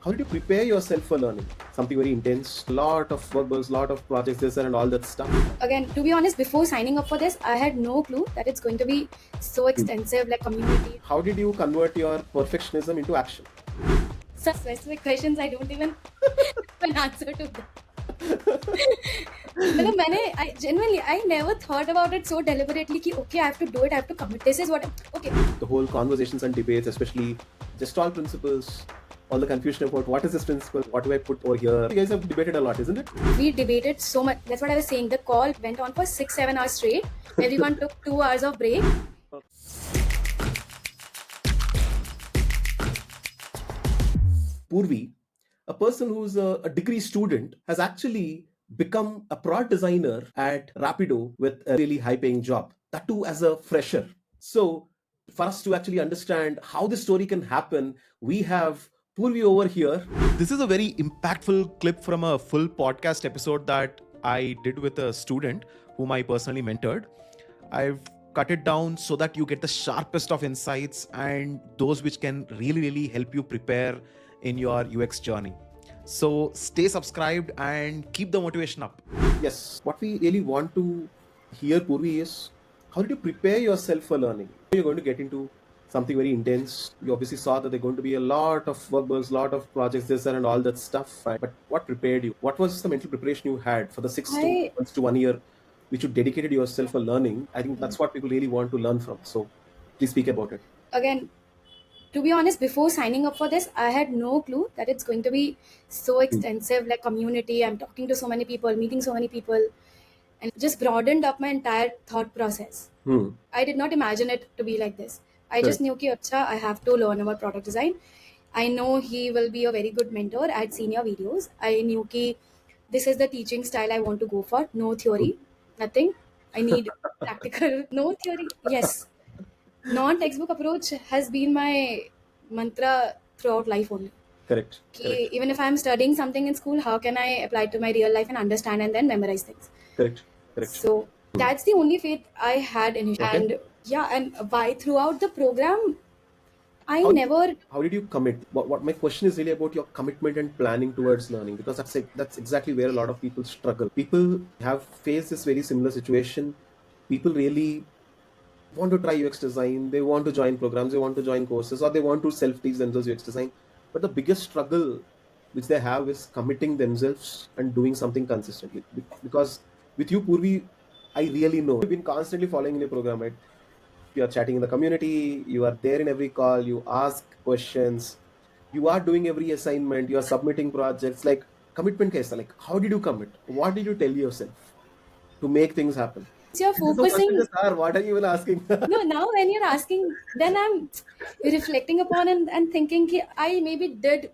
How did you prepare yourself for learning? Something very intense, lot of workbooks, lot of projects, this and all that stuff. Again, to be honest, before signing up for this, I had no clue that it's going to be so extensive, like community. How did you convert your perfectionism into action? Such specific questions I don't even have an answer to them. मतलब I genuinely I never thought about it so deliberately कि okay I have to do it, I have to commit, this is what okay. The whole conversations and debates, especially Gestalt principles, all the confusion about what is this principle, what do I put over here. You guys have debated a lot, isn't it? We debated so much. That's what I was saying. The call went on for 6-7 hours straight. Everyone took 2 hours of break. Purvi, a person who's a degree student, has actually become a product designer at Rapido with a really high paying job, that too as a fresher. So, for us to actually understand how this story can happen, we have Purvi over here. This is a very impactful clip from a full podcast episode that I did with a student whom I personally mentored. I've cut it down so that you get the sharpest of insights and those which can really help you prepare in your UX journey. So stay subscribed and keep the motivation up. Yes, what we really want to hear, Purvi, is how did you prepare yourself for learning? You're going to get into something very intense. You obviously saw that there are going to be a lot of workbooks, lot of projects, this and all that stuff. But what prepared you? What was the mental preparation you had for the 6 months to 1 year, which you dedicated yourself for learning? I think that's what people really want to learn from. So please speak about it. Again, to be honest, before signing up for this, I had no clue that it's going to be so extensive, like community. I'm talking to so many people, meeting so many people, and just broadened up my entire thought process. I did not imagine it to be like this. I just knew कि अच्छा, I have to learn about product design. I know he will be a very good mentor. I had seen your videos. I knew कि this is the teaching style I want to go for. No theory, nothing. I need practical. No theory. Yes. Non-textbook approach has been my mantra throughout life only. Correct. Even if I'm studying something in school, how can I apply it to my real life and understand and then memorize things? Correct. So that's the only faith I had initially. Okay. And yeah, and why throughout the program, I How never. How did you commit? What my question is really about your commitment and planning towards learning, because that's exactly where a lot of people struggle. People have faced this very similar situation. People really want to try UX design, they want to join programs, they want to join courses, or they want to self-teach themselves UX design. But the biggest struggle which they have is committing themselves and doing something consistently. Because with you, Purvi, I really know you've been constantly following in your program, right? You are chatting in the community, you are there in every call, you ask questions, you are doing every assignment, you are submitting projects. Like, commitment kaisa? Like, how did you commit? What did you tell yourself to make things happen? You're focusing. What are you even asking? No, now when you're asking, then I'm reflecting upon and thinking कि I maybe did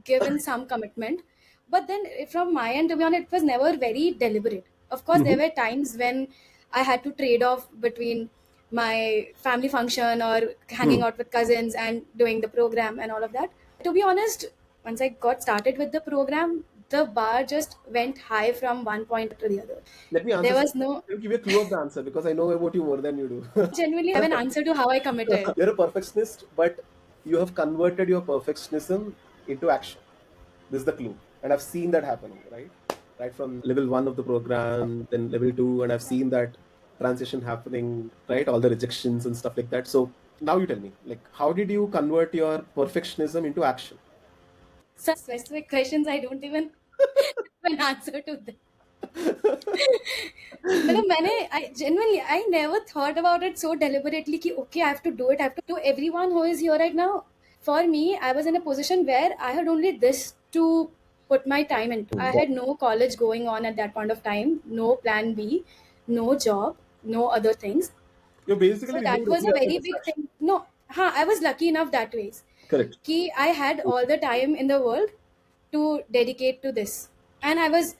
given some commitment, but then from my end, to be honest, it was never very deliberate. Of course, there were times when I had to trade off between my family function or hanging out with cousins and doing the program and all of that. To be honest, once I got started with the program, the bar just went high from one point to the other. Let me answer. There was no. I'll give you a clue of the answer because I know about you more than you do. Genuinely have an answer to how I committed. You're a perfectionist, but you have converted your perfectionism into action. This is the clue. And I've seen that happening, right? Right from level 1 of the program, then level 2, and I've seen that transition happening, right? All the rejections and stuff like that. So now you tell me, like, how did you convert your perfectionism into action? Such specific questions I don't even have an answer to them. I never thought about it so deliberately कि okay I have to do it. I have to everyone who is here right now. For me, I was in a position where I had only this to put my time into. I had no college going on at that point of time, no plan B, no job, no other things. You're basically So that was a very big thing. No, I was lucky enough that ways. Correct. Ki I had all the time in the world to dedicate to this, and I was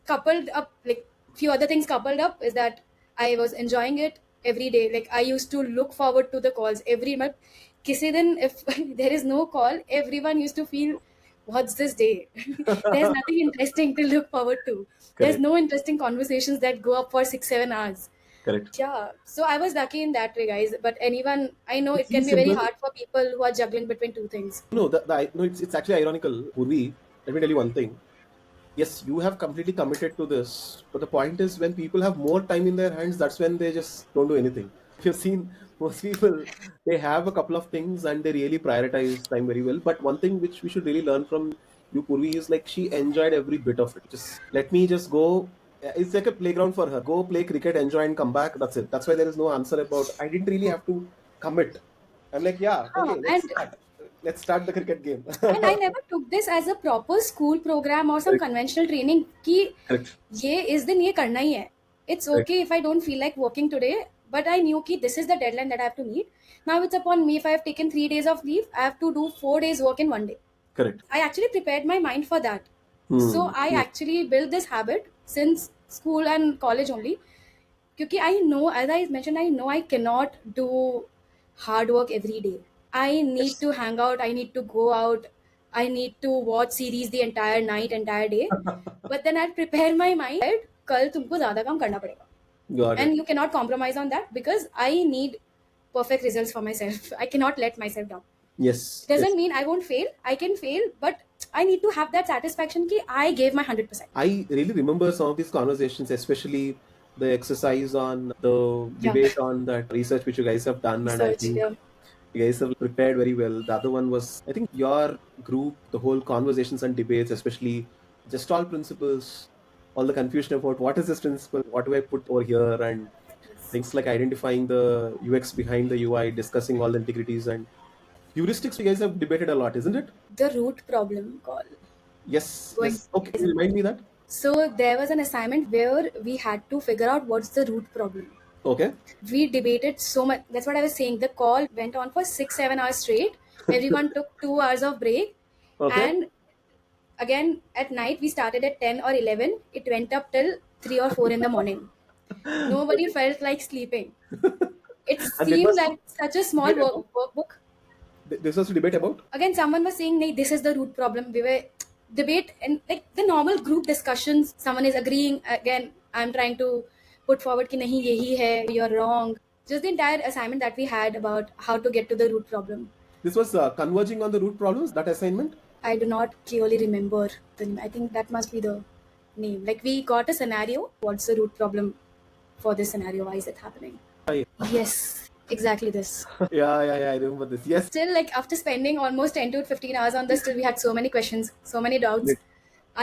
coupled up, like few other things coupled up, is that I was enjoying it every day. Like I used to look forward to the calls every month. Kisi din, if there is no call, everyone used to feel, what's this day? There's nothing interesting to look forward to. There's no interesting conversations that go up for 6-7 hours. Correct. Yeah, so I was lucky in that way, guys. But anyone, I know It it can seems be very simple. hard for people who are juggling between two things. No, no, it's actually ironical. Purvi, let me tell you one thing. Yes, you have completely committed to this, but the point is when people have more time in their hands, that's when they just don't do anything. If you've seen most people, they have a couple of things and they really prioritize time very well. But one thing which we should really learn from you, Purvi, is like she enjoyed every bit of it. Just let me just go. It's like a playground for her. Go play cricket, enjoy, and come back. That's it. That's why there is no answer about. I didn't really have to commit. I'm like, yeah, Huh, okay, let's and start. Let's start the cricket game. and I never took this as a proper school program or some Correct, conventional training कि correct, ये इस दिन ये करना ही है. It's correct, okay if I don't feel like working today, but I knew कि this is the deadline that I have to meet. Now it's upon me. If I have taken 3 days of leave, I have to do 4 days work in one day. correct. I actually prepared my mind for that. So Hmm. I Yes. actually built this habit since school and college only. Because I know, as I mentioned, I know I cannot do hard work every day. I need Yes. to hang out, I need to go out, I need to watch series the entire night, entire day. But then I'll prepare my mind that कल तुमको ज़्यादा काम करना पड़ेगा. Got it. And you cannot compromise on that because I need perfect results for myself. I cannot let myself down. Yes. Yes. Doesn't mean I won't fail. I can fail, but I need to have that satisfaction that I gave my 100%. I really remember some of these conversations, especially the exercise on the Yeah. debate on that research which you guys have done, and I Research, think yeah. you guys have prepared very well. The other one was, I think, your group, the whole conversations and debates, especially just all principles, all the confusion about what is this principle, what do I put over here, and things like identifying the UX behind the UI, discussing all the integrities and heuristics. You guys have debated a lot, isn't it? The root problem call. Yes. Going- Yes. Okay. Can you remind me that? So there was an assignment where we had to figure out what's the root problem. Okay. We debated so much. That's what I was saying. The call went on for 6-7 hours straight. Everyone took 2 hours of break. Okay. And again, at night, we started at 10 or 11. It went up till 3 or 4 in the morning. Nobody felt like sleeping. It And it seemed was like such a small debate about- workbook. this was a debate about. Again, someone was saying, "Nahi, this is the root problem." We were debate and like the normal group discussions. Someone is agreeing. Again, I'm trying to put forward कि नहीं यही है, you're wrong. Just the entire assignment that we had about how to get to the root problem. This was converging on the root problems. That assignment. I do not clearly remember the name. I think that must be the name. Like we got a scenario. What's the root problem for this scenario? Why is it happening? Aye. Yes, exactly this. Yeah. I remember this. Yes. Still, like after spending almost 10 to 15 hours on this, still we had so many questions, so many doubts,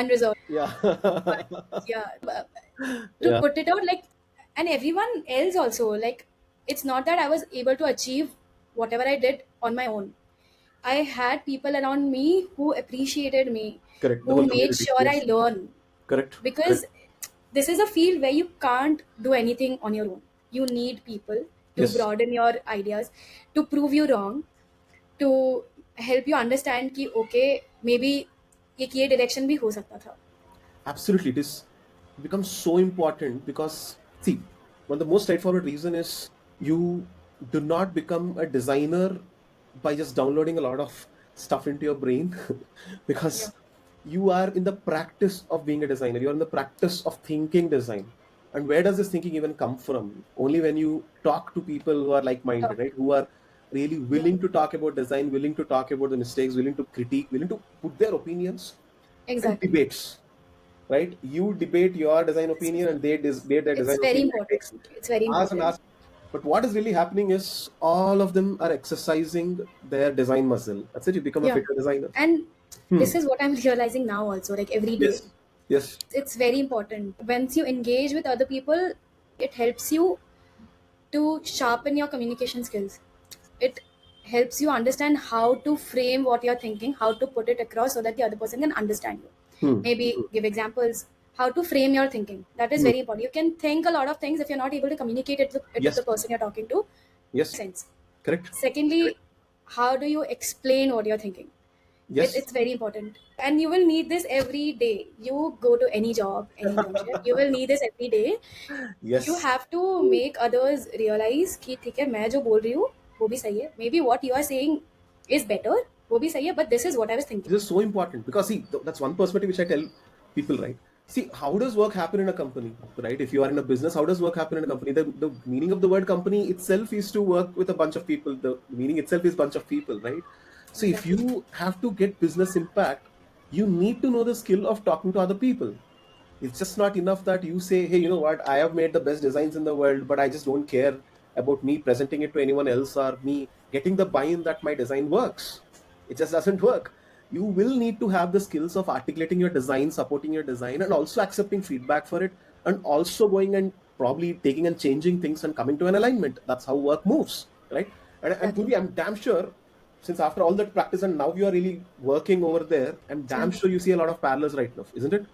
unresolved. Yeah. Yeah, to Yeah. put it out, like, and everyone else also, like, it's not that I was able to achieve whatever I did on my own. I had people around me who appreciated me, Correct. The who whole made community. sure Yes. I learn, Correct. because this is a field where you can't do anything on your own. You need people to Yes. broaden your ideas, to prove you wrong, to help you understand कि okay, maybe एक ये direction भी हो सकता था. Absolutely, it is becomes so important because see, one of the most straightforward reason is you do not become a designer by just downloading a lot of stuff into your brain because you are in the practice of being a designer. You are in the practice of thinking design. And where does this thinking even come from? Only when you talk to people who are like-minded, right? Who are really willing to talk about design, willing to talk about the mistakes, willing to critique, willing to put their opinions and Exactly. debates, right? You debate your design opinion and they debate their It's design very opinion. important. It's very Hours and important. hours. But what is really happening is all of them are exercising their design muscle. That's it. You become a Yeah. fitter designer. And this is what I'm realizing now also, like every day. Yes. Yes. It's very important. Once you engage with other people, it helps you to sharpen your communication skills. It helps you understand how to frame what you're thinking, how to put it across so that the other person can understand you. Maybe give examples, how to frame your thinking. That is very important. You can think a lot of things if you're not able to communicate it to Yes. the person you're talking to. Yes. Sense. Correct. Secondly, how do you explain what you're thinking? Yes. It's very important. And you will need this every day. You go to any job, any internship, you will need this every day. Yes. You have to make others realize कि ठीक है मैं जो बोल रही हूँ वो भी सही है. Maybe what you are saying is better, वो भी सही है, but this is what I was thinking. This is so important because see, that's one perspective which I tell people, right? See, how does work happen in a company, right? If you are in a business, how does work happen in a company? The meaning of the word company itself is to work with a bunch of people. The meaning itself is bunch of people, right? So if Exactly. you have to get business impact, you need to know the skill of talking to other people. It's just not enough that you say, hey, you know what, I have made the best designs in the world, but I just don't care about me presenting it to anyone else or me getting the buy-in that my design works. It just doesn't work. You will need to have the skills of articulating your design, supporting your design, and also accepting feedback for it, and also going and probably taking and changing things and coming to an alignment. That's how work moves, right? And Exactly. Purvi, I'm damn sure, since after all that practice and now you are really working over there, I'm damn Mm. sure you see a lot of parallels right now, isn't it?